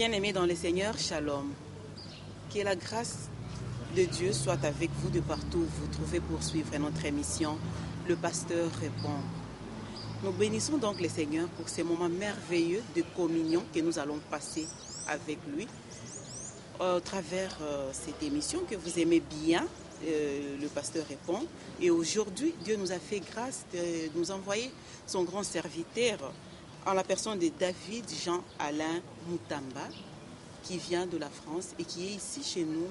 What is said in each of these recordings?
Bien-aimés dans le Seigneur, Shalom. Que la grâce de Dieu soit avec vous de partout où vous vous trouvez pour suivre notre émission. Le pasteur répond. Nous bénissons donc le Seigneur pour ces moments merveilleux de communion que nous allons passer avec lui au travers cette émission que vous aimez bien. Le pasteur répond. Et aujourd'hui, Dieu nous a fait grâce de nous envoyer son grand serviteur en la personne de David Jean-Alain Moutamba, qui vient de la France et qui est ici chez nous.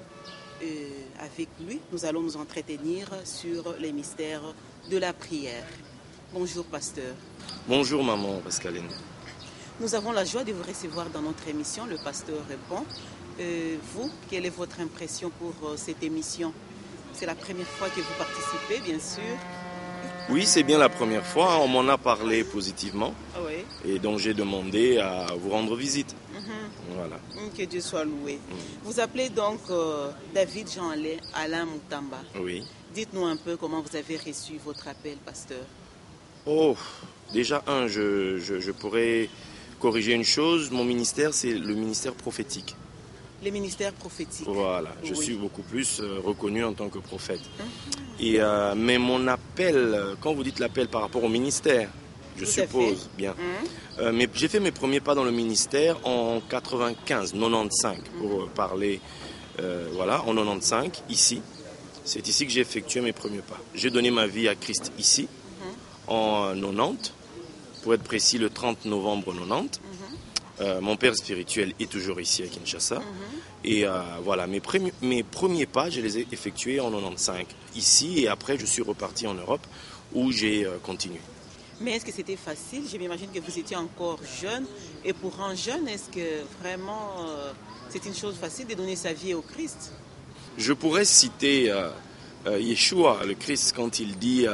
Avec lui, nous allons nous entretenir sur les mystères de la prière. Bonjour, pasteur. Bonjour, maman Pascaline. Nous avons la joie de vous recevoir dans notre émission. Le pasteur répond. Vous, quelle est votre impression pour cette émission? C'est la première fois que vous participez, bien sûr. Oui, c'est bien la première fois. On m'en a parlé positivement. Oui. Et donc, j'ai demandé à vous rendre visite. Voilà. Que Dieu soit loué. Vous appelez donc David Jean-Alain Moutamba. Oui. Dites-nous un peu comment vous avez reçu votre appel, pasteur. Oh, déjà, je pourrais corriger une chose. Mon ministère, c'est le ministère prophétique. Les ministères prophétiques. Voilà, je Oui. suis beaucoup plus reconnu en tant que prophète. Et, mais mon appel, quand vous dites l'appel par rapport au ministère, je Tout à suppose fait. bien. Mais j'ai fait mes premiers pas dans le ministère en 95, pour parler, voilà, en 95, ici. C'est ici que j'ai effectué mes premiers pas. J'ai donné ma vie à Christ ici, en 90, pour être précis, le 30 novembre 90. Mon père spirituel est toujours ici à Kinshasa. Et voilà, mes premiers pas, je les ai effectués en 95, ici. Et après, je suis reparti en Europe, où j'ai continué. Mais est-ce que c'était facile? Je m'imagine que vous étiez encore jeune. Et pour un jeune, est-ce que vraiment c'est une chose facile de donner sa vie au Christ? Je pourrais citer Yeshua, le Christ, quand il dit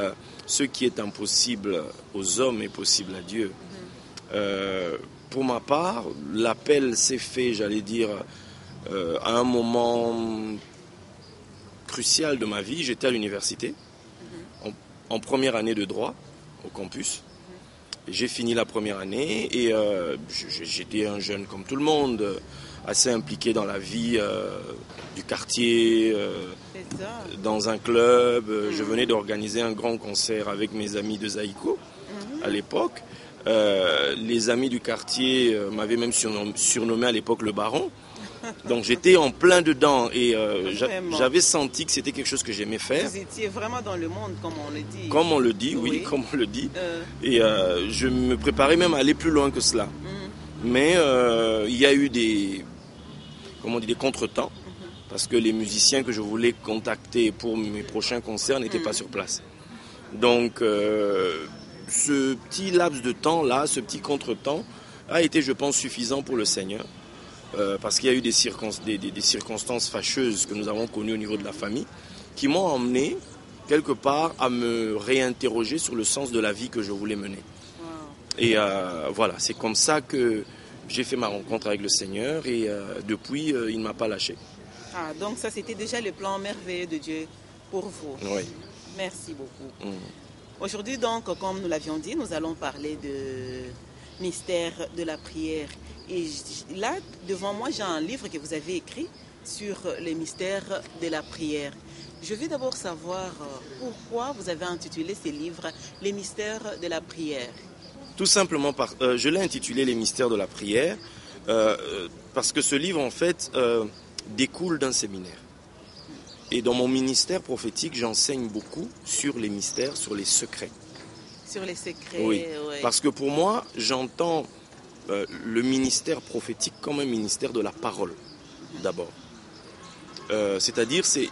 ce qui est impossible aux hommes est possible à Dieu. Pour ma part, l'appel s'est fait, j'allais dire, à un moment crucial de ma vie. J'étais à l'université, en première année de droit, au campus. J'ai fini la première année et j'étais un jeune comme tout le monde, assez impliqué dans la vie du quartier, dans un club. Je venais d'organiser un grand concert avec mes amis de Zaïko à l'époque. Les amis du quartier m'avaient même surnommé à l'époque le baron. Donc j'étais en plein dedans et j'avais senti que c'était quelque chose que j'aimais faire. Vous étiez vraiment dans le monde, comme on le dit. Comme on le dit, oui, comme on le dit. Et je me préparais même à aller plus loin que cela. Mais il y a eu des contretemps, parce que les musiciens que je voulais contacter pour mes prochains concerts n'étaient pas sur place. Donc ce petit laps de temps-là, ce petit contretemps, a été, je pense, suffisant pour le Seigneur. Parce qu'il y a eu des circonstances fâcheuses que nous avons connues au niveau de la famille, qui m'ont emmené quelque part à me réinterroger sur le sens de la vie que je voulais mener. Et voilà, c'est comme ça que j'ai fait ma rencontre avec le Seigneur et depuis, il ne m'a pas lâché. Ah, donc ça, c'était déjà le plan merveilleux de Dieu pour vous. Oui. Merci beaucoup. Aujourd'hui, donc, comme nous l'avions dit, nous allons parler de mystère de la prière. Et là, devant moi, j'ai un livre que vous avez écrit sur les mystères de la prière. Je veux d'abord savoir pourquoi vous avez intitulé ce livre « Les mystères de la prière ». Tout simplement, je l'ai intitulé « Les mystères de la prière » parce que ce livre, en fait, découle d'un séminaire. Et dans mon ministère prophétique, j'enseigne beaucoup sur les mystères, sur les secrets. Sur les secrets, oui. Ouais. Parce que pour moi, j'entends le ministère prophétique comme un ministère de la parole, d'abord. C'est-à-dire, c'est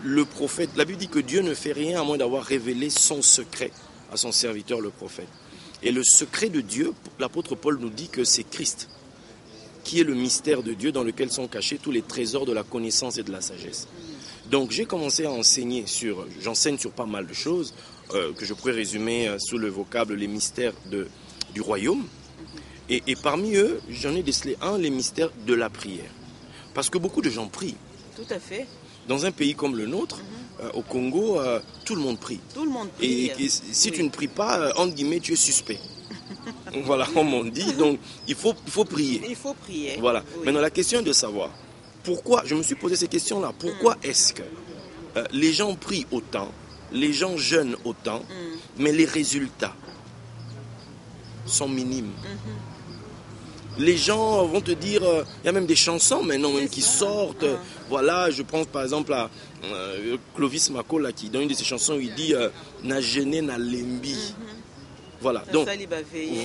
le prophète. La Bible dit que Dieu ne fait rien à moins d'avoir révélé son secret à son serviteur, le prophète. Et le secret de Dieu, l'apôtre Paul nous dit que c'est Christ, qui est le mystère de Dieu dans lequel sont cachés tous les trésors de la connaissance et de la sagesse. Donc j'ai commencé à enseigner j'enseigne sur pas mal de choses que je pourrais résumer sous le vocable les mystères du royaume. Et parmi eux, j'en ai décelé les mystères de la prière. Parce que beaucoup de gens prient. Tout à fait. Dans un pays comme le nôtre, au Congo, tout le monde prie. Tout le monde prie. Et si tu ne pries pas, entre guillemets, tu es suspect. Voilà, comme on dit. Donc, il faut prier. Il faut prier. Voilà. Oui. Maintenant, la question est de savoir pourquoi, je me suis posé ces questions-là, pourquoi est-ce que les gens prient autant, les gens jeûnent autant, mais les résultats sont minimes. Les gens vont te dire, il y a même des chansons maintenant même qui sortent. Voilà, je pense par exemple à Clovis Mako là, qui dans une de ses chansons il dit na gêné na lembi. Voilà, donc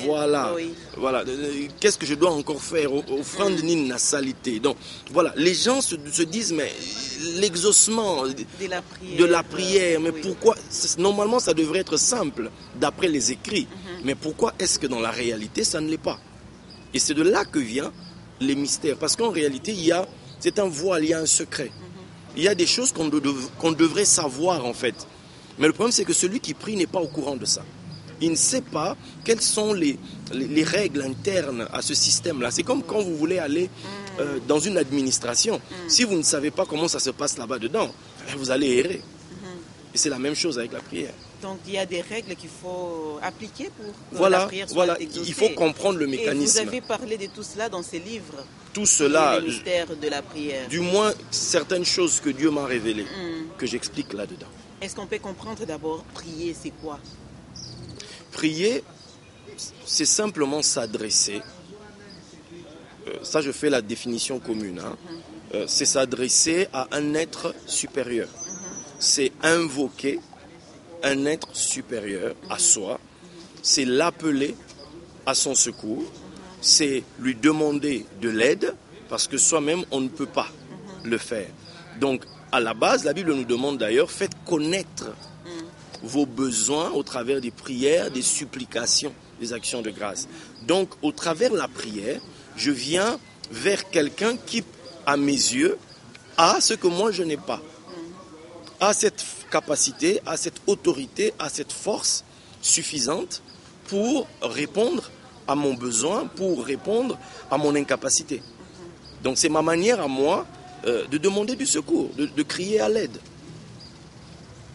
voilà, oui. Voilà. Qu'est-ce que je dois encore faire? Offrande ni na salité. Donc voilà, les gens se disent mais l'exaucement de la prière, mais oui. Pourquoi? Normalement ça devrait être simple d'après les écrits, mais pourquoi est-ce que dans la réalité ça ne l'est pas? Et c'est de là que viennent les mystères. Parce qu'en réalité, c'est un voile, il y a un secret. Il y a des choses qu'on devrait savoir en fait. Mais le problème, c'est que celui qui prie n'est pas au courant de ça. Il ne sait pas quelles sont les règles internes à ce système-là. C'est comme quand vous voulez aller dans une administration. Si vous ne savez pas comment ça se passe là-bas dedans, vous allez errer. Et c'est la même chose avec la prière. Donc il y a des règles qu'il faut appliquer pour que la prière soit exaucée. Il faut comprendre le mécanisme. Et vous avez parlé de tout cela dans ces livres. Tout cela, le mystère de la prière. Du moins certaines choses que Dieu m'a révélées, que j'explique là-dedans. Est-ce qu'on peut comprendre d'abord prier, c'est quoi? Prier, c'est simplement s'adresser. Ça, je fais la définition commune. C'est s'adresser à un être supérieur. C'est invoquer un être supérieur à soi, c'est l'appeler à son secours, c'est lui demander de l'aide, parce que soi-même, on ne peut pas le faire. Donc, à la base, la Bible nous demande d'ailleurs, faites connaître vos besoins au travers des prières, des supplications, des actions de grâce. Donc, au travers de la prière, je viens vers quelqu'un qui, à mes yeux, a ce que moi, je n'ai pas. A cette capacité, a cette autorité, a cette force suffisante pour répondre à mon besoin, pour répondre à mon incapacité. Donc c'est ma manière à moi de demander du secours, de crier à l'aide.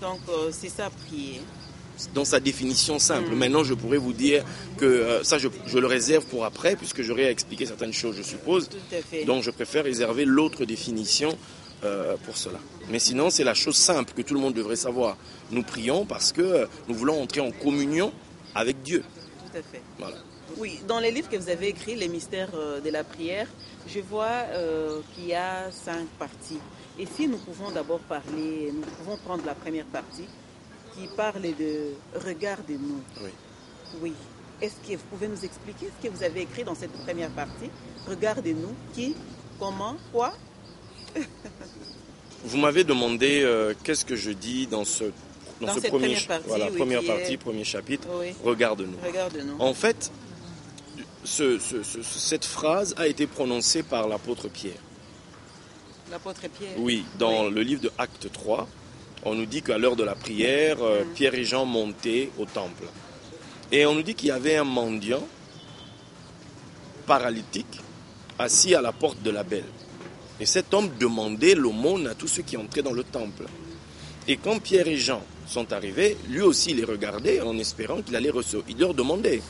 Donc c'est ça, prier. Dans sa définition simple. Maintenant, je pourrais vous dire que ça, je le réserve pour après, puisque j'aurai à expliquer certaines choses, je suppose. Tout à fait. Donc je préfère réserver l'autre définition pour cela. Mais sinon, c'est la chose simple que tout le monde devrait savoir. Nous prions parce que nous voulons entrer en communion avec Dieu. Tout à fait. Voilà. Oui, dans les livres que vous avez écrits, les mystères de la prière, je vois qu'il y a 5 parties. Et si nous pouvons d'abord parler, nous pouvons prendre la première partie qui parle de « Regarde-nous ». Oui. Oui. Est-ce que vous pouvez nous expliquer ce que vous avez écrit dans cette première partie? Regarde-nous, qui, comment, quoi? Vous m'avez demandé qu'est-ce que je dis dans ce premier, première partie, premier chapitre. Oui. Regarde-nous. Regarde-nous. En fait, cette phrase a été prononcée par l'apôtre Pierre. L'apôtre Pierre. Oui, dans le livre de Actes 3, on nous dit qu'à l'heure de la prière, Pierre et Jean montaient au temple. Et on nous dit qu'il y avait un mendiant paralytique assis à la porte de la belle. Et cet homme demandait l'aumône à tous ceux qui entraient dans le temple. Et quand Pierre et Jean sont arrivés, lui aussi les regardait en espérant qu'il allait recevoir. Il leur demandait.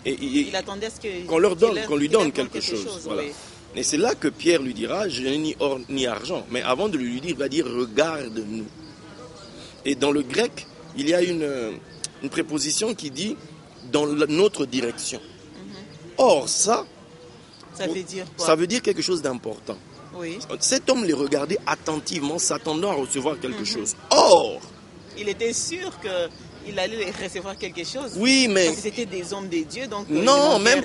Et il attendait à ce qu'on lui donne quelque chose. Voilà. Oui. Et c'est là que Pierre lui dira, je n'ai ni or ni argent. Mais avant de lui dire, il va dire, regarde-nous. Et dans le grec, il y a une préposition qui dit, dans notre direction. Or, ça veut dire quoi? Ça veut dire quelque chose d'important. Oui. Cet homme les regardait attentivement, s'attendant à recevoir quelque chose. Or, il était sûr qu'il allait recevoir quelque chose. Oui, mais parce que c'était des hommes de Dieu, donc non, même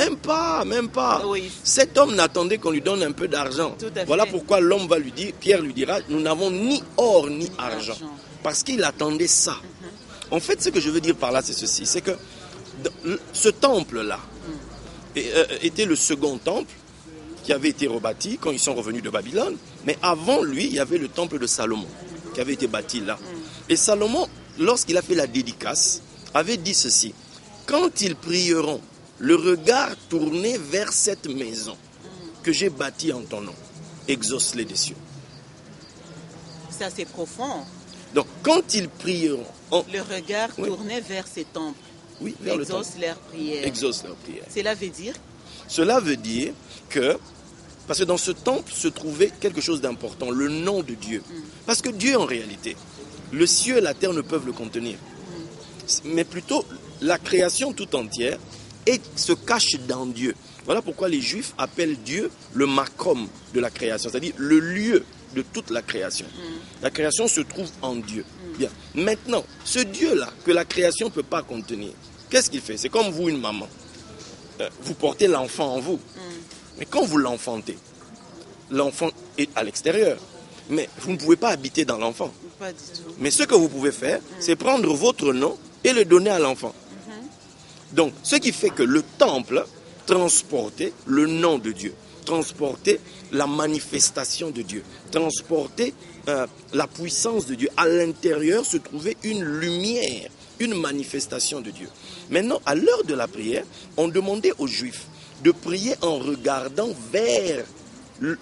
pas. Oui. Cet homme n'attendait qu'on lui donne un peu d'argent. Voilà pourquoi l'homme va lui dire, Pierre lui dira, nous n'avons ni or ni argent, parce qu'il attendait ça. En fait, ce que je veux dire par là, c'est ceci, c'est que ce temple-là était le second temple qui avait été rebâti quand ils sont revenus de Babylone. Mais avant lui, il y avait le temple de Salomon qui avait été bâti là. Et Salomon, lorsqu'il a fait la dédicace, avait dit ceci: quand ils prieront, le regard tourné vers cette maison que j'ai bâtie en ton nom, exauce-les des cieux. Ça, c'est profond. Donc, quand ils prieront... le regard tourné vers ces temples. Oui, vers le temple. Exauce leurs prières. Exauce leurs prières. Cela veut dire que, parce que dans ce temple se trouvait quelque chose d'important, le nom de Dieu. Parce que Dieu, en réalité, le ciel et la terre ne peuvent le contenir. Mais plutôt, la création tout entière se cache dans Dieu. Voilà pourquoi les Juifs appellent Dieu le makom de la création, c'est-à-dire le lieu de toute la création. La création se trouve en Dieu. Bien. Maintenant, ce Dieu-là, que la création ne peut pas contenir, qu'est-ce qu'il fait? C'est comme vous, une maman. Vous portez l'enfant en vous. Mais quand vous l'enfantez, l'enfant est à l'extérieur. Mais vous ne pouvez pas habiter dans l'enfant. Pas du tout. Mais ce que vous pouvez faire, c'est prendre votre nom et le donner à l'enfant. Donc, ce qui fait que le temple transportait le nom de Dieu, transportait la manifestation de Dieu, transportait la puissance de Dieu. À l'intérieur se trouvait une lumière, une manifestation de Dieu. Maintenant, à l'heure de la prière, on demandait aux Juifs de prier en regardant vers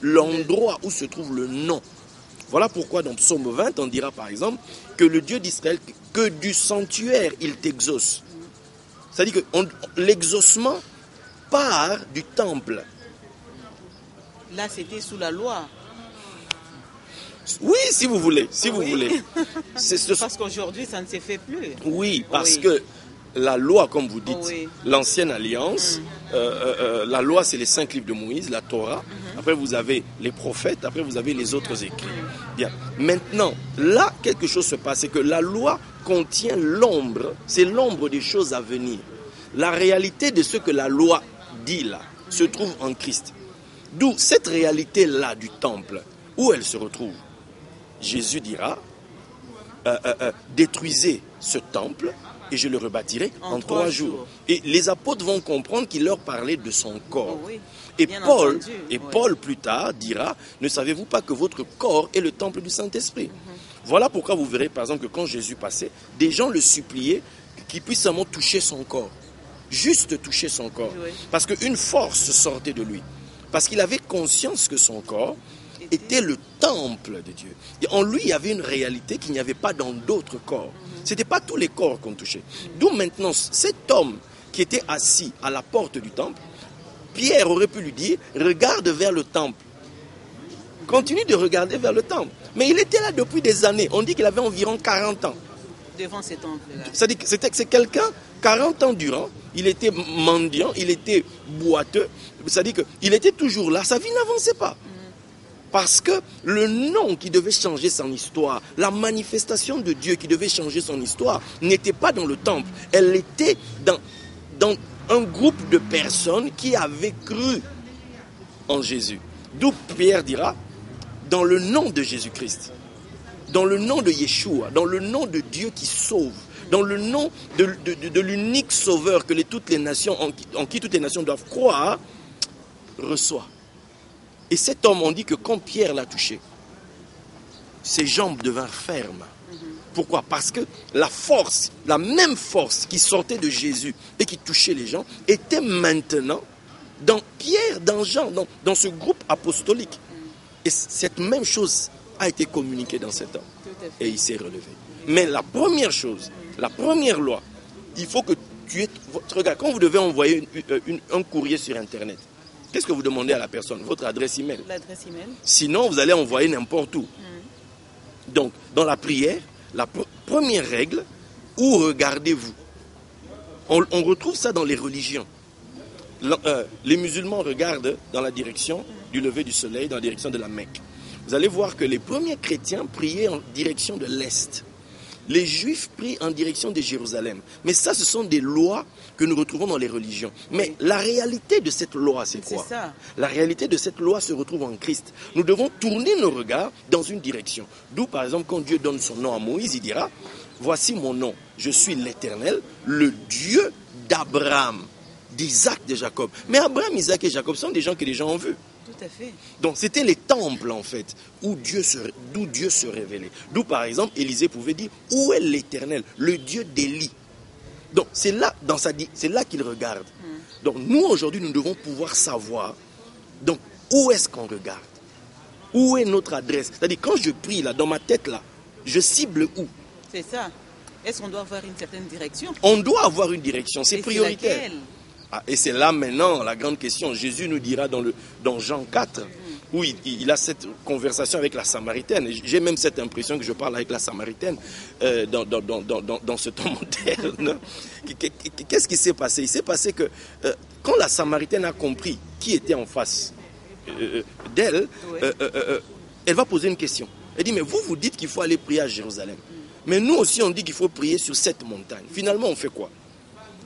l'endroit où se trouve le nom. Voilà pourquoi dans Psaume 20, on dira par exemple que le Dieu d'Israël, que du sanctuaire, il t'exauce. C'est-à-dire que l'exaucement part du temple. Là, c'était sous la loi. Oui, si vous voulez, si vous voulez. Parce qu'aujourd'hui, ça ne se fait plus. Oui, parce que la loi, comme vous dites, l'ancienne alliance, la loi, c'est les 5 livres de Moïse, la Torah. Après, vous avez les prophètes, après, vous avez les autres écrits. Bien. Maintenant, là, quelque chose se passe, c'est que la loi contient l'ombre, c'est l'ombre des choses à venir. La réalité de ce que la loi dit là, se trouve en Christ. D'où cette réalité-là du temple, où elle se retrouve? Jésus dira, détruisez ce temple et je le rebâtirai en 3 jours. Et les apôtres vont comprendre qu'il leur parlait de son corps. Et Paul, plus tard, dira, ne savez-vous pas que votre corps est le temple du Saint-Esprit? Voilà pourquoi vous verrez, par exemple, que quand Jésus passait, des gens le suppliaient qu'il puisse seulement toucher son corps. Juste toucher son corps. Parce qu'une force sortait de lui. Parce qu'il avait conscience que son corps était le temple de Dieu. Et en lui, il y avait une réalité qu'il n'y avait pas dans d'autres corps. Ce n'était pas tous les corps qu'on touchait. D'où maintenant, cet homme qui était assis à la porte du temple, Pierre aurait pu lui dire, regarde vers le temple. Continue de regarder vers le temple. Mais il était là depuis des années. On dit qu'il avait environ 40 ans. Devant ce temple-là. C'est-à-dire que c'est quelqu'un, 40 ans durant, il était mendiant, il était boiteux. C'est-à-dire qu'il était toujours là, sa vie n'avançait pas. Parce que le nom qui devait changer son histoire, la manifestation de Dieu qui devait changer son histoire, n'était pas dans le temple. Elle était dans un groupe de personnes qui avaient cru en Jésus. D'où Pierre dira, dans le nom de Jésus-Christ, dans le nom de Yeshua, dans le nom de Dieu qui sauve, dans le nom de l'unique sauveur que toutes les nations, en qui toutes les nations doivent croire, reçoit. Et cet homme, on dit que quand Pierre l'a touché, ses jambes devinrent fermes. Pourquoi? Parce que la force, la même force qui sortait de Jésus et qui touchait les gens, était maintenant dans Pierre, dans Jean, dans ce groupe apostolique. Et cette même chose a été communiquée dans cet homme. Et il s'est relevé. Mais la première chose, la première loi, il faut que tu aies... Regarde, quand vous devez envoyer un courrier sur Internet, qu'est-ce que vous demandez à la personne? Votre adresse email. L'adresse email. Sinon, vous allez envoyer n'importe où. Donc, dans la prière, la première règle, où regardez-vous? On retrouve ça dans les religions. Les musulmans regardent dans la direction du lever du soleil, dans la direction de la Mecque. Vous allez voir que les premiers chrétiens priaient en direction de l'Est. Les Juifs prient en direction de Jérusalem. Mais ça, ce sont des lois que nous retrouvons dans les religions. Mais la réalité de cette loi, c'est quoi? La réalité de cette loi se retrouve en Christ. Nous devons tourner nos regards dans une direction. D'où, par exemple, quand Dieu donne son nom à Moïse, il dira, voici mon nom, je suis l'Éternel, le Dieu d'Abraham, d'Isaac, de Jacob. Mais Abraham, Isaac et Jacob sont des gens que les gens ont vus. Tout à fait. Donc c'était les temples en fait, d'où Dieu se révélait. D'où par exemple Élisée pouvait dire, où est l'Éternel, le Dieu d'Élie? Donc c'est là, c'est là qu'il regarde. Donc nous aujourd'hui nous devons pouvoir savoir, donc où est-ce qu'on regarde? Où est notre adresse? C'est-à-dire quand je prie là, dans ma tête là, je cible où? C'est ça. Est-ce qu'on doit avoir une certaine direction? On doit avoir une direction, c'est prioritaire. Ah, et c'est là maintenant la grande question. Jésus nous dira dans Jean 4, où il a cette conversation avec la Samaritaine. J'ai même cette impression que je parle avec la Samaritaine dans ce temps moderne. Qu'est-ce qui s'est passé? Il s'est passé que quand la Samaritaine a compris qui était en face d'elle, elle va poser une question. Elle dit, mais vous dites qu'il faut aller prier à Jérusalem. Mais nous aussi, on dit qu'il faut prier sur cette montagne. Finalement, on fait quoi?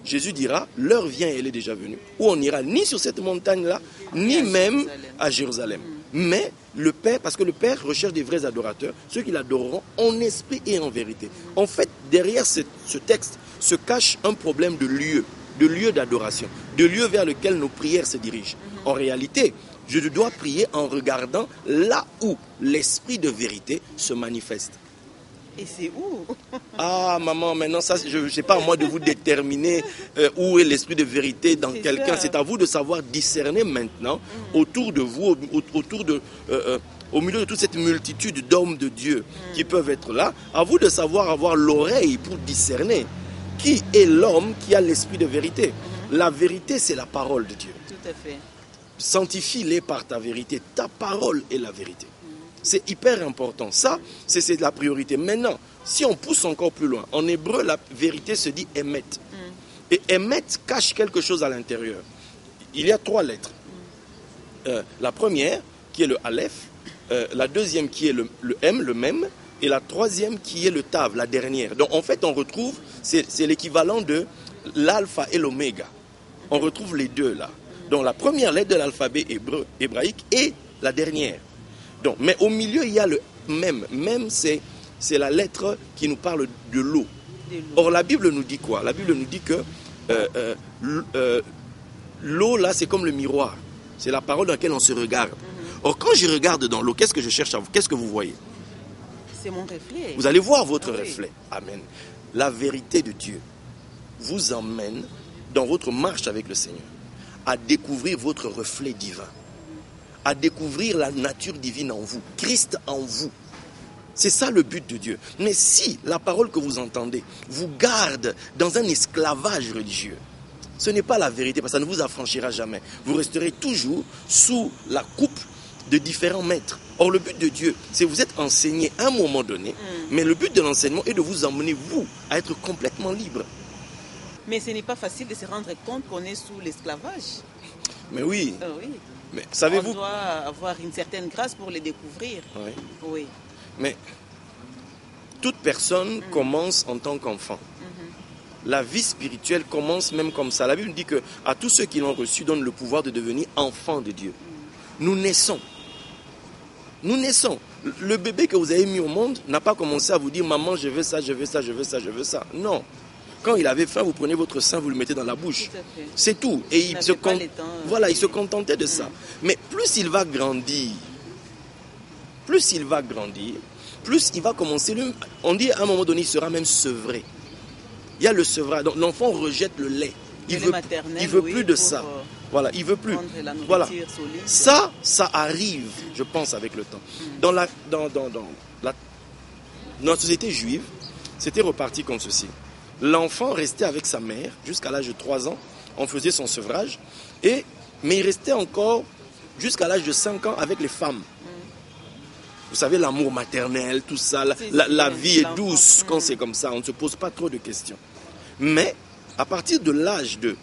Jésus dira, l'heure vient et elle est déjà venue, où on n'ira ni sur cette montagne-là, ni même à Jérusalem. Mais le Père, parce que le Père recherche des vrais adorateurs, ceux qui l'adoreront en esprit et en vérité. En fait, derrière ce texte se cache un problème de lieu d'adoration, de lieu vers lequel nos prières se dirigent. En réalité, je dois prier en regardant là où l'esprit de vérité se manifeste. Et c'est où? Ah maman, maintenant ça, je sais pas à moi de vous déterminer où est l'esprit de vérité dans quelqu'un. C'est à vous de savoir discerner maintenant autour de vous, au milieu de toute cette multitude d'hommes de Dieu qui peuvent être là. À vous de savoir avoir l'oreille pour discerner qui est l'homme qui a l'esprit de vérité. La vérité, c'est la parole de Dieu. Tout à fait. Sanctifie-les par ta vérité. Ta parole est la vérité. C'est hyper important. Ça, c'est la priorité. Maintenant, si on pousse encore plus loin, en hébreu, la vérité se dit émet. Et émet cache quelque chose à l'intérieur. Il y a 3 lettres. La première, qui est le aleph, la deuxième, qui est le M, le même, et la troisième, qui est le tav, la dernière. Donc, en fait, on retrouve, c'est l'équivalent de l'alpha et l'oméga. On retrouve les deux là. Donc, la première lettre de l'alphabet hébraïque et la dernière. Donc, mais au milieu, il y a le même. Même, c'est la lettre qui nous parle de l'eau. Or, la Bible nous dit quoi? La Bible nous dit que l'eau, là, c'est comme le miroir. C'est la parole dans laquelle on se regarde. Or, quand je regarde dans l'eau, qu'est-ce que je cherche à vous? Qu'est-ce que vous voyez? C'est mon reflet. Vous allez voir votre reflet. Amen. La vérité de Dieu vous emmène dans votre marche avec le Seigneur à découvrir votre reflet divin, à découvrir la nature divine en vous, Christ en vous. C'est ça le but de Dieu. Mais si la parole que vous entendez vous garde dans un esclavage religieux, ce n'est pas la vérité, parce que ça ne vous affranchira jamais. Vous resterez toujours sous la coupe de différents maîtres. Or, le but de Dieu, c'est que vous êtes enseigné à un moment donné, mais le but de l'enseignement est de vous emmener, vous, à être complètement libre. Mais ce n'est pas facile de se rendre compte qu'on est sous l'esclavage. Mais oui. Oui. Mais savez-vous... On doit avoir une certaine grâce pour les découvrir. Oui. Oui. Mais toute personne commence en tant qu'enfant. La vie spirituelle commence même comme ça. La Bible dit que à tous ceux qui l'ont reçu donne le pouvoir de devenir enfants de Dieu. Nous naissons. Nous naissons. Le bébé que vous avez mis au monde n'a pas commencé à vous dire « Maman, je veux ça, je veux ça, je veux ça, je veux ça ». Non. Quand il avait faim, vous prenez votre sein, vous le mettez dans la bouche. C'est tout. Et il se contentait de ça. Mais plus il va grandir, plus il va commencer... On dit à un moment donné, il sera même sevré. Il y a le sevrage. Donc l'enfant rejette le lait. Il veut plus de ça. Voilà, il veut plus. Voilà. Ça arrive, je pense, avec le temps. Dans la société juive, c'était reparti comme ceci. L'enfant restait avec sa mère jusqu'à l'âge de 3 ans. On faisait son sevrage. Mais il restait encore jusqu'à l'âge de 5 ans avec les femmes. Vous savez, l'amour maternel, tout ça, la vie est douce quand c'est comme ça. On ne se pose pas trop de questions. Mais à partir de l'âge de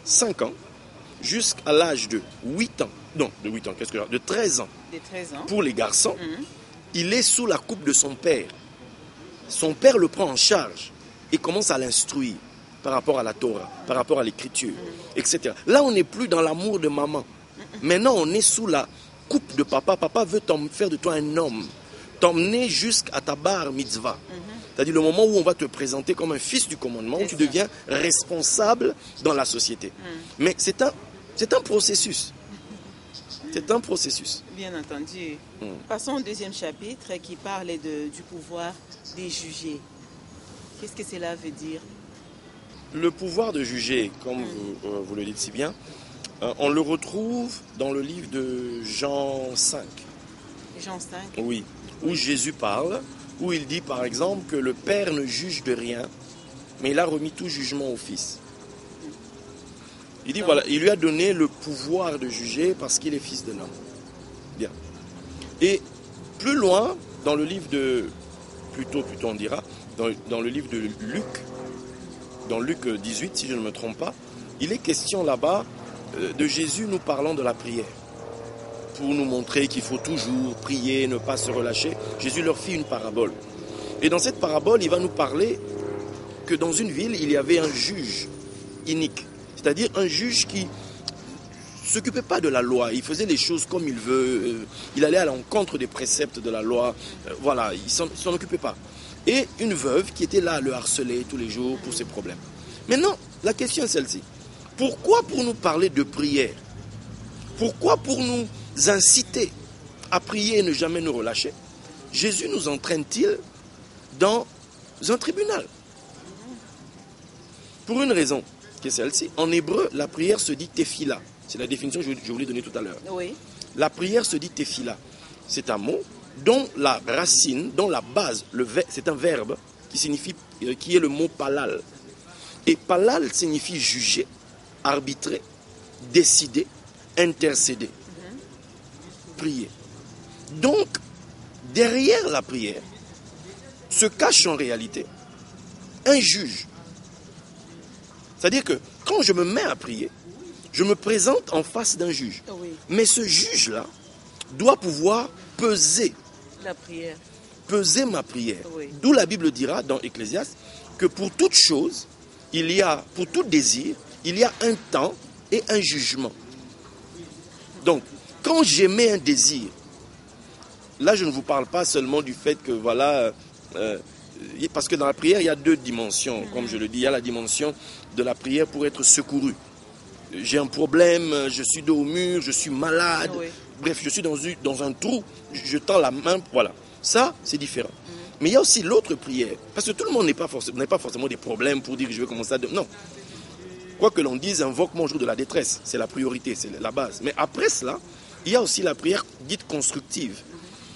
5 ans jusqu'à l'âge de 8 ans, non, de 8 ans, de 13 ans, pour les garçons, il est sous la coupe de son père. Son père le prend en charge et commence à l'instruire par rapport à la Torah, par rapport à l'écriture, etc. Là, on n'est plus dans l'amour de maman. Maintenant, on est sous la coupe de papa. Papa veut faire de toi un homme, t'emmener jusqu'à ta bar mitzvah. C'est-à-dire le moment où on va te présenter comme un fils du commandement, où tu deviens responsable dans la société. Mais c'est un processus. C'est un processus. Bien entendu. Passons au deuxième chapitre qui parle du pouvoir des jugés. Qu'est-ce que cela veut dire? Le pouvoir de juger, comme vous le dites si bien, on le retrouve dans le livre de Jean 5. Jean 5? Oui, où Jésus parle où il dit par exemple que le Père ne juge de rien, mais il a remis tout jugement au Fils. Il dit voilà, il lui a donné le pouvoir de juger parce qu'il est fils de l'homme. Bien. Et plus loin, dans le livre de, plutôt on dira, dans le livre de Luc, dans Luc 18, si je ne me trompe pas, il est question là-bas de Jésus nous parlant de la prière. Pour nous montrer qu'il faut toujours prier, ne pas se relâcher, Jésus leur fit une parabole. Et dans cette parabole, il va nous parler que dans une ville, il y avait un juge inique. C'est-à-dire un juge qui ne s'occupait pas de la loi. Il faisait les choses comme il veut. Il allait à l'encontre des préceptes de la loi. Voilà, il ne s'en occupait pas. Et une veuve qui était là à le harceler tous les jours pour ses problèmes. Maintenant, la question est celle-ci. Pourquoi pour nous parler de prière? Pourquoi pour nous inciter à prier et ne jamais nous relâcher? Jésus nous entraîne-t-il dans un tribunal? Pour une raison qui est celle-ci. En hébreu, la prière se dit tefila. C'est la définition que je voulais donner tout à l'heure. Oui. La prière se dit tefila. C'est un mot dont la racine, dont la base, c'est un verbe qui est le mot palal. Et palal signifie juger, arbitrer, décider, intercéder, prier. Donc, derrière la prière, se cache en réalité un juge. C'est-à-dire que quand je me mets à prier, je me présente en face d'un juge. Oui. Mais ce juge-là doit pouvoir peser la prière. Peser ma prière. Oui. D'où la Bible dira dans Ecclésiaste que pour toute chose, pour tout désir, il y a un temps et un jugement. Donc, quand j'émets un désir, là je ne vous parle pas seulement du fait que voilà... parce que dans la prière, il y a deux dimensions, comme je le dis. Il y a la dimension de la prière pour être secouru. J'ai un problème, je suis dos au mur, je suis malade. Oui. Bref, je suis dans un trou, je tends la main, voilà. Ça, c'est différent. Mais il y a aussi l'autre prière. Parce que tout le monde n'a pas forcément des problèmes pour dire que je vais commencer à... Non. Quoi que l'on dise, invoque-moi au jour de la détresse. C'est la priorité, c'est la base. Mais après cela, il y a aussi la prière dite constructive.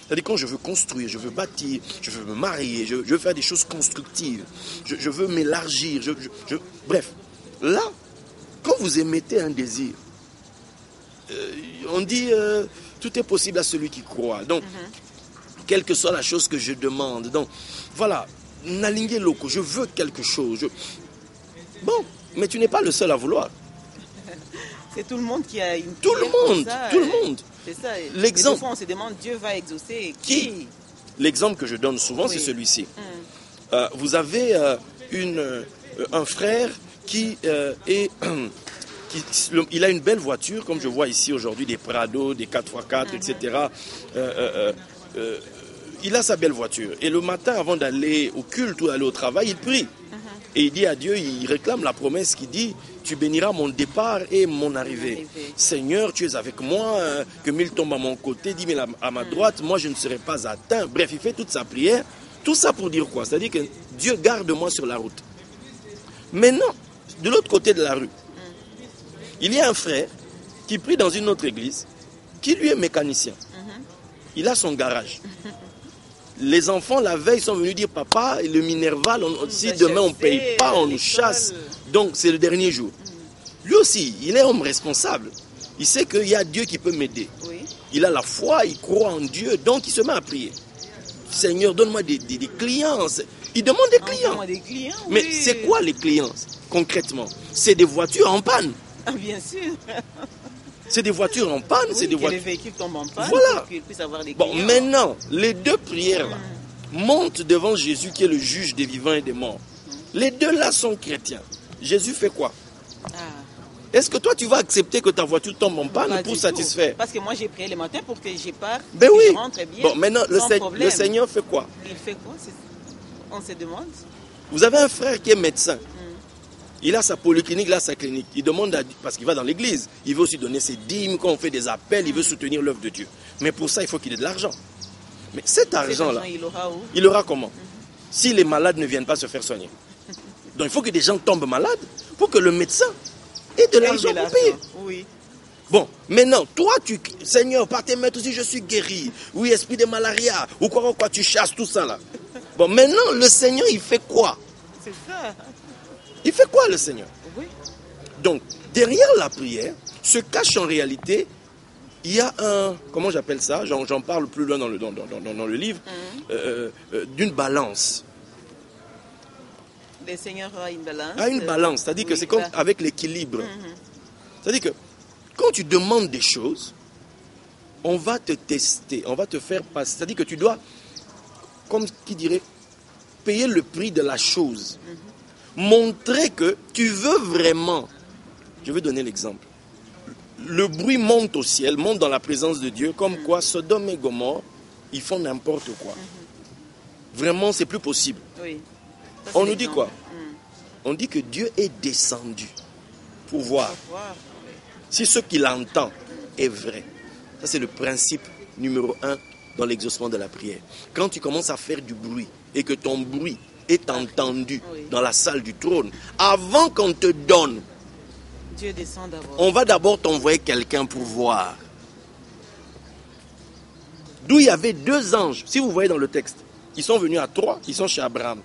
C'est-à-dire quand je veux construire, je veux bâtir, je veux me marier, je veux faire des choses constructives, je veux m'élargir, bref. Là, quand vous émettez un désir, on dit tout est possible à celui qui croit. Donc, quelle que soit la chose que je demande, donc voilà, n'alignez loco, je veux quelque chose. Bon, mais tu n'es pas le seul à vouloir. C'est tout le monde qui a une... Tout le monde. C'est ça. L'exemple. Des fois, on se demande, Dieu va exaucer qui? L'exemple que je donne souvent, c'est celui-ci. Vous avez un frère qui il a une belle voiture, comme je vois ici aujourd'hui, des Prado, des 4x4, etc. Il a sa belle voiture. Et le matin, avant d'aller au culte ou d'aller au travail, il prie. Et il dit à Dieu, il réclame la promesse qui dit, tu béniras mon départ et mon arrivée. Seigneur, tu es avec moi, que mille tombent à mon côté, 10 000 à ma droite, moi je ne serai pas atteint. Bref, il fait toute sa prière. Tout ça pour dire quoi? C'est-à-dire que Dieu garde-moi sur la route. Maintenant, de l'autre côté de la rue, il y a un frère qui prie dans une autre église, qui lui est mécanicien. Il a son garage. Les enfants, la veille, sont venus dire, papa, le Minerval, si demain on ne paye pas, on nous chasse. Donc, c'est le dernier jour. Lui aussi, il est homme responsable. Il sait qu'il y a Dieu qui peut m'aider. Oui. Il a la foi, il croit en Dieu, donc il se met à prier. Seigneur, donne-moi des clients. Il demande des clients. Des clients, oui. Mais c'est quoi les clients, concrètement? C'est des voitures en panne. Ah, bien sûr. C'est des voitures en panne, c'est des voitures... les véhicules tombent en panne, voilà. Pour qu'ils puissent avoir des clients. Bon, maintenant, les deux prières-là montent devant Jésus qui est le juge des vivants et des morts. Les deux-là sont chrétiens. Jésus fait quoi? Est-ce que toi, tu vas accepter que ta voiture tombe en panne pour satisfaire? Parce que moi, j'ai prié le matin pour que je parte, je rentre bien. Bon, maintenant, le Seigneur fait quoi? Il fait quoi? On se demande. Vous avez un frère qui est médecin. Il a sa polyclinique, il a sa clinique. Il demande parce qu'il va dans l'église. Il veut aussi donner ses dîmes. Quand on fait des appels, il veut soutenir l'œuvre de Dieu. Mais pour ça, il faut qu'il ait de l'argent. Mais cet argent-là, il aura comment? Si les malades ne viennent pas se faire soigner. Donc il faut que des gens tombent malades pour que le médecin ait de l'argent pour payer. Oui. Bon, maintenant, toi, Seigneur, par tes maîtres aussi, je suis guéri. Oui, esprit de malaria, ou quoi, tu chasses tout ça là. Bon, maintenant, le Seigneur, il fait quoi? C'est ça. Il fait quoi, le Seigneur? Oui. Donc, derrière la prière, se cache en réalité, il y a un, comment j'appelle ça? J'en parle plus loin dans le livre, d'une balance. Le Seigneur a une balance. A une balance, c'est-à-dire que c'est comme avec l'équilibre. C'est-à-dire que quand tu demandes des choses, on va te tester, on va te faire passer. C'est-à-dire que tu dois, comme qui dirait, payer le prix de la chose. Montrer que tu veux vraiment. Je vais donner l'exemple. Le bruit monte au ciel, monte dans la présence de Dieu, comme quoi Sodome et Gomorrhe, ils font n'importe quoi. Vraiment, c'est plus possible. Oui. Ça, on nous dit quoi? On dit que Dieu est descendu pour voir si ce qu'il entend est vrai. Ça, c'est le principe numéro 1 dans l'exaucement de la prière. Quand tu commences à faire du bruit et que ton bruit est entendu dans la salle du trône, avant qu'on te donne, Dieu descend d'abord. On va d'abord t'envoyer quelqu'un pour voir. D'où il y avait 2 anges. Si vous voyez dans le texte, ils sont venus à 3, ils sont chez Abraham.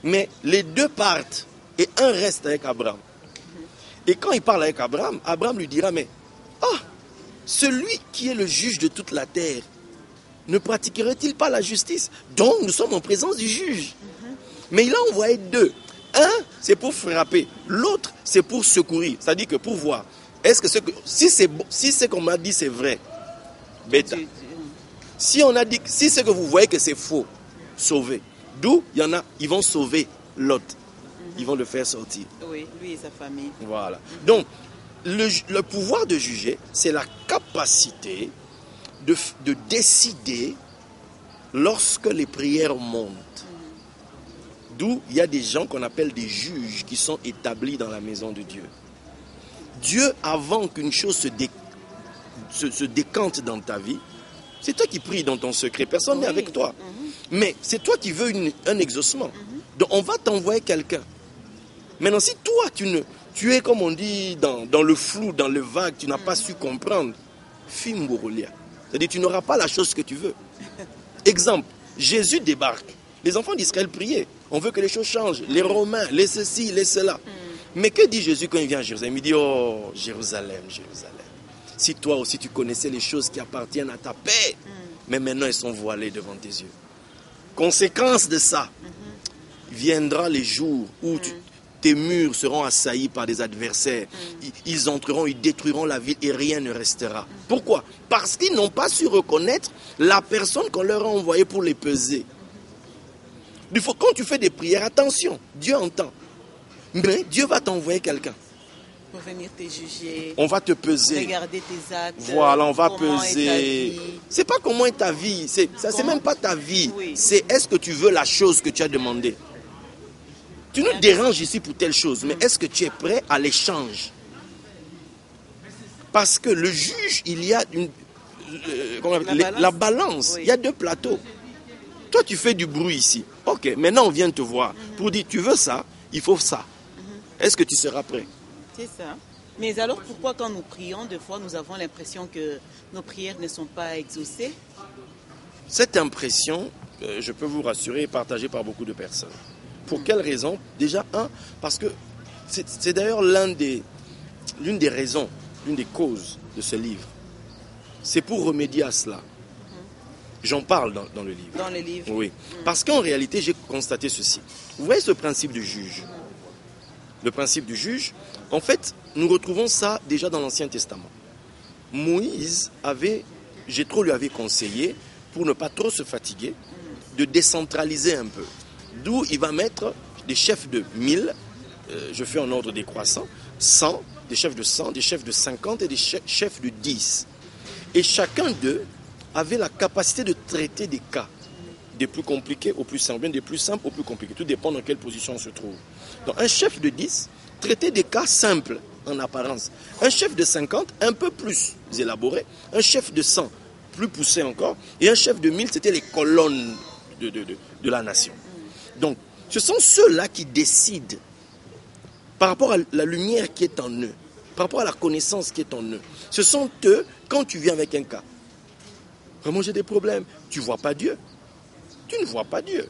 Mais les 2 partent et un reste avec Abraham. Et quand il parle avec Abraham, Abraham lui dira, mais celui qui est le juge de toute la terre, ne pratiquerait-il pas la justice? Donc nous sommes en présence du juge. Mais il a envoyé 2. Un, c'est pour frapper. L'autre, c'est pour secourir. C'est-à-dire que pour voir. Est-ce que si ce qu'on m'a dit c'est vrai, bêta. Si on a dit, si c'est que vous voyez que c'est faux, sauvez. D'où il y en a, ils vont sauver Lot. Ils vont le faire sortir. Oui, lui et sa famille. Voilà. Donc, le pouvoir de juger, c'est la capacité de décider lorsque les prières montent. D'où il y a des gens qu'on appelle des juges qui sont établis dans la maison de Dieu. Dieu, avant qu'une chose se décante dans ta vie, c'est toi qui pries dans ton secret. Personne n'est avec toi. Mais c'est toi qui veux un exaucement. Donc on va t'envoyer quelqu'un. Maintenant, si toi, tu es, comme on dit, dans le flou, dans le vague, tu n'as pas su comprendre, Fimborolia. C'est-à-dire tu n'auras pas la chose que tu veux. Exemple, Jésus débarque. Les enfants d'Israël priaient. On veut que les choses changent. Les Romains, les ceci, les cela. Mais que dit Jésus quand il vient à Jérusalem? Il dit, oh, Jérusalem, Jérusalem. Si toi aussi tu connaissais les choses qui appartiennent à ta paix, mais maintenant elles sont voilées devant tes yeux. Conséquence de ça, viendra les jours où tes murs seront assaillis par des adversaires. Ils entreront, ils détruiront la ville et rien ne restera. Pourquoi? Parce qu'ils n'ont pas su reconnaître la personne qu'on leur a envoyée pour les peser. Il faut, quand tu fais des prières, attention, Dieu entend. Mais Dieu va t'envoyer quelqu'un. Pour venir te juger. On va te peser. Regarder tes actes. Voilà, on va peser. C'est pas comment est ta vie. C'est même pas ta vie. Oui. C'est est-ce que tu veux la chose que tu as demandé. Tu nous déranges ici pour telle chose, mais est-ce que tu es prêt à l'échange? Parce que le juge, il y a la balance. Oui. Il y a 2 plateaux. Toi, tu fais du bruit ici. Ok, maintenant on vient te voir pour dire, tu veux ça, il faut ça. Est-ce que tu seras prêt? C'est ça. Mais alors pourquoi quand nous prions, des fois nous avons l'impression que nos prières ne sont pas exaucées? Cette impression, je peux vous rassurer, est partagée par beaucoup de personnes. Pour quelle raison? Déjà, parce que c'est d'ailleurs l'une des raisons, l'une des causes de ce livre. C'est pour remédier à cela. J'en parle dans le livre. Dans le livre. Oui. Parce qu'en réalité, j'ai constaté ceci. Vous voyez ce principe du juge? Le principe du juge, en fait, nous retrouvons ça déjà dans l'Ancien Testament. Moïse Jéthro lui avait conseillé, pour ne pas trop se fatiguer, de décentraliser un peu. D'où il va mettre des chefs de 1000, je fais en ordre décroissant, 100, des chefs de 100, des chefs de 50 et des chefs de 10. Et chacun d'eux avait la capacité de traiter des cas, des plus compliqués au plus simples, des plus simples au plus compliqués. Tout dépend dans quelle position on se trouve. Donc un chef de 10 traitait des cas simples en apparence. Un chef de 50, un peu plus élaboré. Un chef de 100, plus poussé encore. Et un chef de 1000, c'était les colonnes de la nation. Donc, ce sont ceux-là qui décident par rapport à la lumière qui est en eux, par rapport à la connaissance qui est en eux. Ce sont eux, quand tu viens avec un cas, vraiment j'ai des problèmes, tu ne vois pas Dieu. Tu ne vois pas Dieu.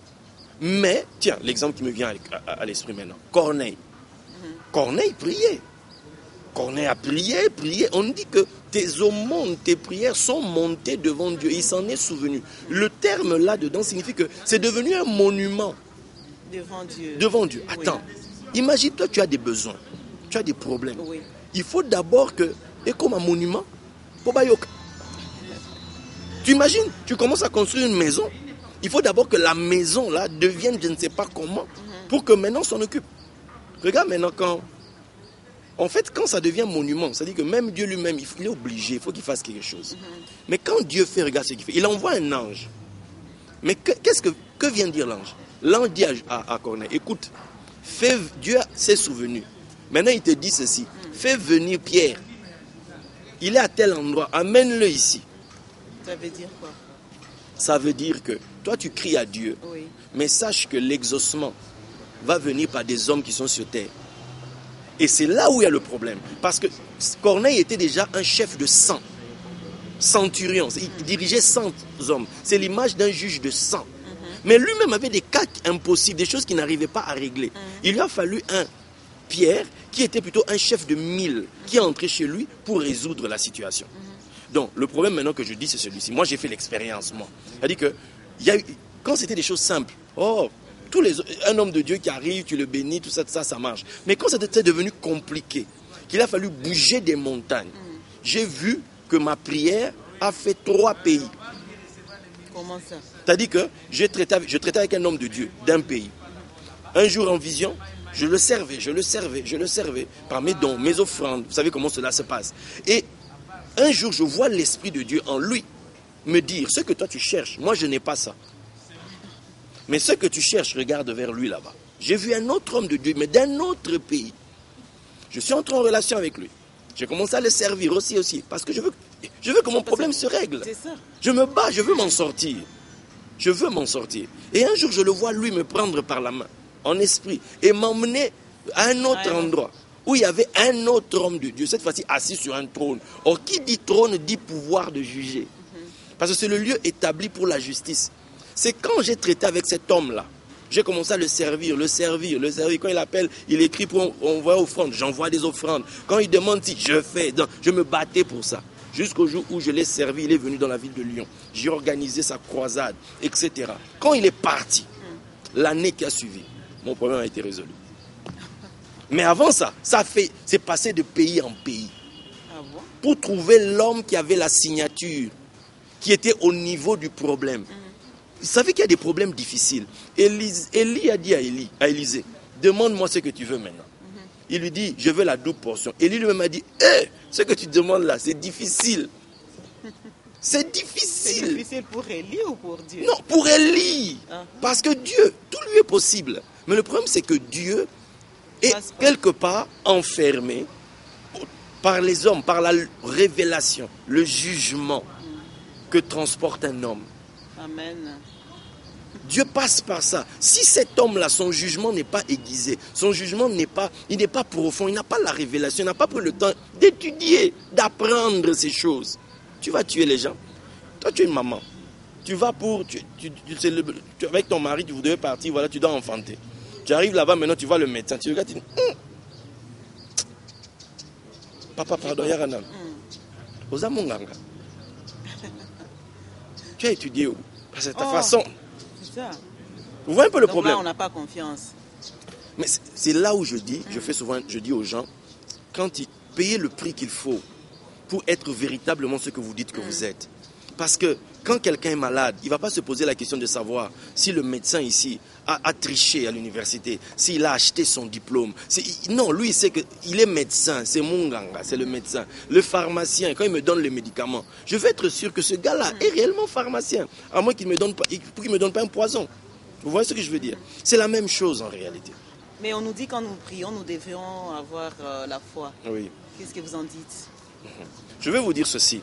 Mais, tiens, l'exemple qui me vient à l'esprit maintenant, Corneille. Corneille priait. Corneille a prié. On dit que tes aumônes, tes prières sont montées devant Dieu. Il s'en est souvenu. Le terme là-dedans signifie que c'est devenu un monument. Devant Dieu. Attends, imagine-toi, tu as des besoins, tu as des problèmes. Oui. Il faut d'abord que, et comme un monument, tu imagines, tu commences à construire une maison. Il faut d'abord que la maison là devienne je ne sais pas comment pour que maintenant on s'en occupe. Regarde maintenant quand ça devient monument, c'est-à-dire que même Dieu lui-même, il est obligé, il faut qu'il fasse quelque chose. Mais quand Dieu fait, regarde ce qu'il fait. Il envoie un ange. Mais que vient dire l'ange? L'ange dit à Corneille, écoute, Dieu s'est souvenu. Maintenant il te dit ceci, fais venir Pierre. Il est à tel endroit, amène-le ici. Ça veut dire quoi? Ça veut dire que toi tu cries à Dieu, mais sache que l'exaucement va venir par des hommes qui sont sur terre. Et c'est là où il y a le problème. Parce que Corneille était déjà un chef de 100. Centurion. Il dirigeait 100 hommes. C'est l'image d'un juge de 100. Mais lui-même avait des cas impossibles, des choses qu'il n'arrivait pas à régler. Il lui a fallu un Pierre, qui était plutôt un chef de 1000, qui est entré chez lui pour résoudre la situation. Donc, le problème maintenant que je dis, c'est celui-ci. Moi, j'ai fait l'expérience, moi. C'est-à-dire que, quand c'était des choses simples, un homme de Dieu qui arrive, tu le bénis, tout ça, ça marche. Mais quand c'était devenu compliqué, qu'il a fallu bouger des montagnes, j'ai vu que ma prière a fait 3 pays. Comment ça? C'est-à-dire que je traitais avec un homme de Dieu d'un pays. Un jour en vision, je le servais par mes dons, mes offrandes. Vous savez comment cela se passe. Et un jour, je vois l'Esprit de Dieu en lui me dire, ce que toi tu cherches, moi je n'ai pas ça. Mais ce que tu cherches, regarde vers lui là-bas. J'ai vu un autre homme de Dieu, mais d'un autre pays. Je suis entré en relation avec lui. J'ai commencé à le servir aussi, parce que je veux que mon problème se règle. Je me bats, je veux m'en sortir. Et un jour, je le vois, lui, me prendre par la main, en esprit, et m'emmener à un autre endroit, où il y avait un autre homme de Dieu, cette fois-ci assis sur un trône. Or, qui dit trône, dit pouvoir de juger. Parce que c'est le lieu établi pour la justice. C'est quand j'ai traité avec cet homme-là, j'ai commencé à le servir. Quand il appelle, il écrit pour envoyer offrande, j'envoie des offrandes. Quand il demande si je fais, je me battais pour ça. Jusqu'au jour où je l'ai servi, il est venu dans la ville de Lyon. J'ai organisé sa croisade, etc. Quand il est parti, l'année qui a suivi, mon problème a été résolu. Mais avant ça, c'est passé de pays en pays. Ah bon? Pour trouver l'homme qui avait la signature, qui était au niveau du problème. Vous savez qu'il y a des problèmes difficiles. Élie a dit à Élisée, demande-moi ce que tu veux maintenant. Il lui dit, je veux la double portion. Élie lui-même a dit, ce que tu demandes là, c'est difficile. C'est difficile. C'est difficile pour Élie ou pour Dieu? Non, pour Élie. Parce que Dieu, tout lui est possible. Mais le problème, c'est que Dieu est quelque part enfermé par les hommes, par la révélation, le jugement que transporte un homme. Amen. Dieu passe par ça. Si cet homme-là, son jugement n'est pas aiguisé, son jugement n'est pas profond, il n'a pas la révélation, il n'a pas pris le temps d'étudier, d'apprendre ces choses, tu vas tuer les gens. Toi, tu es une maman. Tu vas avec ton mari, vous devez partir, voilà, tu dois enfanter. Tu arrives là-bas, maintenant tu vois le médecin, tu regardes, tu dis, papa, pardon, Yarana. Ozamonganga. Tu as étudié où? Parce que ta façon. C'est ça. Vous voyez un peu le problème. Là, on n'a pas confiance. Mais c'est là où je dis, je dis aux gens, payez le prix qu'il faut pour être véritablement ce que vous dites que vous êtes. Parce que quand quelqu'un est malade, il ne va pas se poser la question de savoir si le médecin ici a triché à l'université, s'il a acheté son diplôme. Non, lui, il sait qu'il est médecin, c'est mon ganga, c'est le médecin. Le pharmacien, quand il me donne les médicaments, je veux être sûr que ce gars-là est réellement pharmacien, à moins qu'il ne me donne pas un poison. Vous voyez ce que je veux dire? C'est la même chose en réalité. Mais on nous dit quand nous prions, nous devrions avoir la foi. Oui. Qu'est-ce que vous en dites? Je vais vous dire ceci.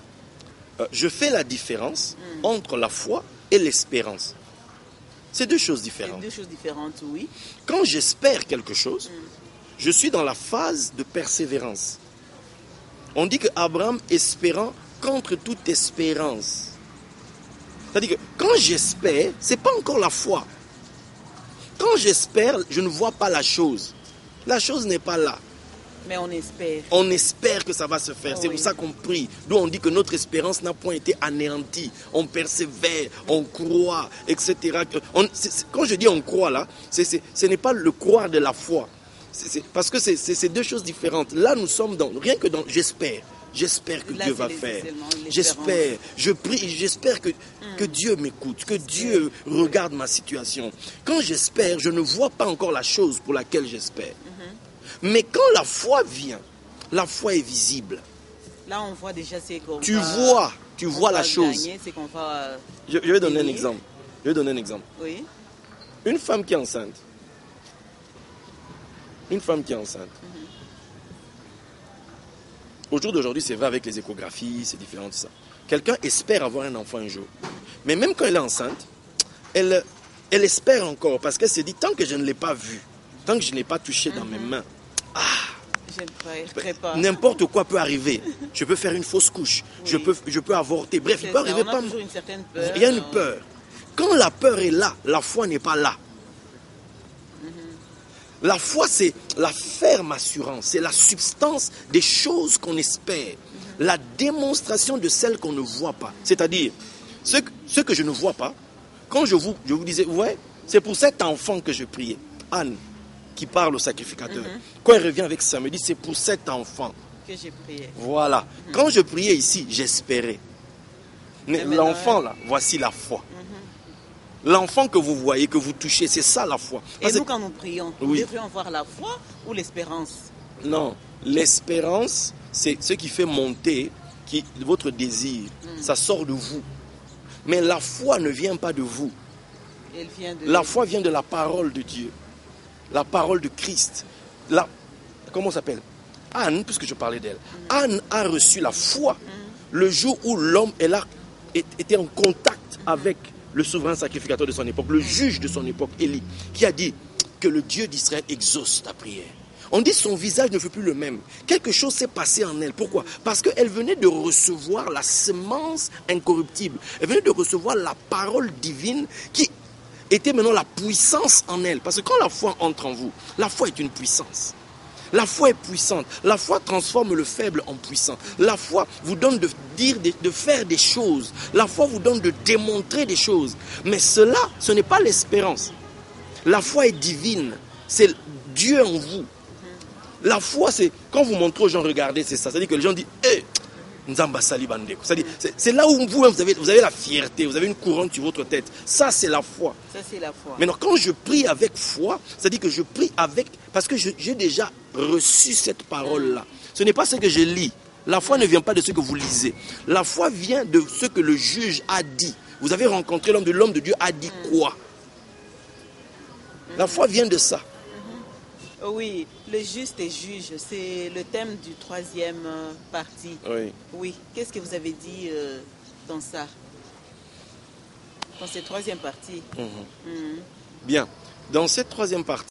Je fais la différence entre la foi et l'espérance. C'est deux choses différentes. C'est deux choses différentes, oui. Quand j'espère quelque chose, je suis dans la phase de persévérance. On dit que Abraham espérant contre toute espérance. C'est-à-dire que quand j'espère, ce n'est pas encore la foi. quand j'espère, je ne vois pas la chose. La chose n'est pas là. Mais on espère. On espère que ça va se faire. C'est pour ça qu'on prie. D'où on dit que notre espérance n'a point été anéantie. On persévère, on croit, etc. Quand je dis on croit là, ce n'est pas le croire de la foi. Parce que c'est deux choses différentes. Là, nous sommes rien que dans j'espère. J'espère que Dieu va faire. J'espère, je prie, j'espère que Dieu m'écoute, que Dieu regarde ma situation. Quand j'espère, je ne vois pas encore la chose pour laquelle j'espère. Mais quand la foi vient, la foi est visible. Là, on voit déjà c'est qu'on tu vois la chose. Gagner, c'est qu'on va je vais donner un exemple. Oui. Une femme qui est enceinte. Au jour d'aujourd'hui, c'est vrai avec les échographies, c'est différent de ça. Quelqu'un espère avoir un enfant un jour. Mais même quand elle est enceinte, elle espère encore parce qu'elle se dit, tant que je ne l'ai pas vu, tant que je ne l'ai pas touché dans mes mains, n'importe quoi peut arriver. Je peux faire une fausse couche, je peux avorter. Bref, il peut arriver pas. Toujours une certaine peur. Il y a une peur. Quand la peur est là, la foi n'est pas là. La foi, c'est la ferme assurance, c'est la substance des choses qu'on espère, la démonstration de celles qu'on ne voit pas. C'est-à-dire, ce que je ne vois pas, quand je vous disais, ouais, c'est pour cet enfant que je priais. Anne, qui parle au sacrificateur, quand elle revient avec ça, elle me dit, c'est pour cet enfant que j'ai prié. Voilà. Quand je priais ici, j'espérais. L'enfant là, voici la foi. L'enfant que vous voyez, que vous touchez, c'est ça la foi. Et nous, quand nous prions, nous devrions voir la foi ou l'espérance? Non, l'espérance, c'est ce qui fait monter votre désir. Ça sort de vous. Mais la foi ne vient pas de vous. La foi vient de la parole de Dieu. La parole de Christ. Comment ça s'appelle? Anne, puisque je parlais d'elle. Anne a reçu la foi le jour où l'homme était en contact avec le souverain sacrificateur de son époque, le juge de son époque, Élie, qui a dit que le Dieu d'Israël exauce ta prière. On dit son visage ne fut plus le même. Quelque chose s'est passé en elle. Pourquoi? Parce qu'elle venait de recevoir la semence incorruptible. Elle venait de recevoir la parole divine qui était maintenant la puissance en elle. Parce que quand la foi entre en vous, la foi est une puissance. La foi est puissante. La foi transforme le faible en puissant. La foi vous donne de faire des choses. La foi vous donne de démontrer des choses. Mais cela, ce n'est pas l'espérance. La foi est divine. C'est Dieu en vous. La foi, c'est quand vous montrez aux gens, regardez, c'est ça. C'est-à-dire que les gens disent, hé, Nzamba Sali Bandeko. C'est là où vous avez la fierté, vous avez une couronne sur votre tête. Ça, c'est la foi. Ça, c'est la foi. Maintenant, quand je prie avec foi, c'est-à-dire que je prie parce que j'ai déjà reçu cette parole-là. Ce n'est pas ce que je lis. La foi ne vient pas de ce que vous lisez. La foi vient de ce que le juge a dit. Vous avez rencontré l'homme de Dieu a dit quoi? La foi vient de ça. Oui, le juste et juge, c'est le thème du troisième partie. Oui. Qu'est-ce que vous avez dit dans ça? Dans cette troisième partie? Bien. Dans cette troisième partie,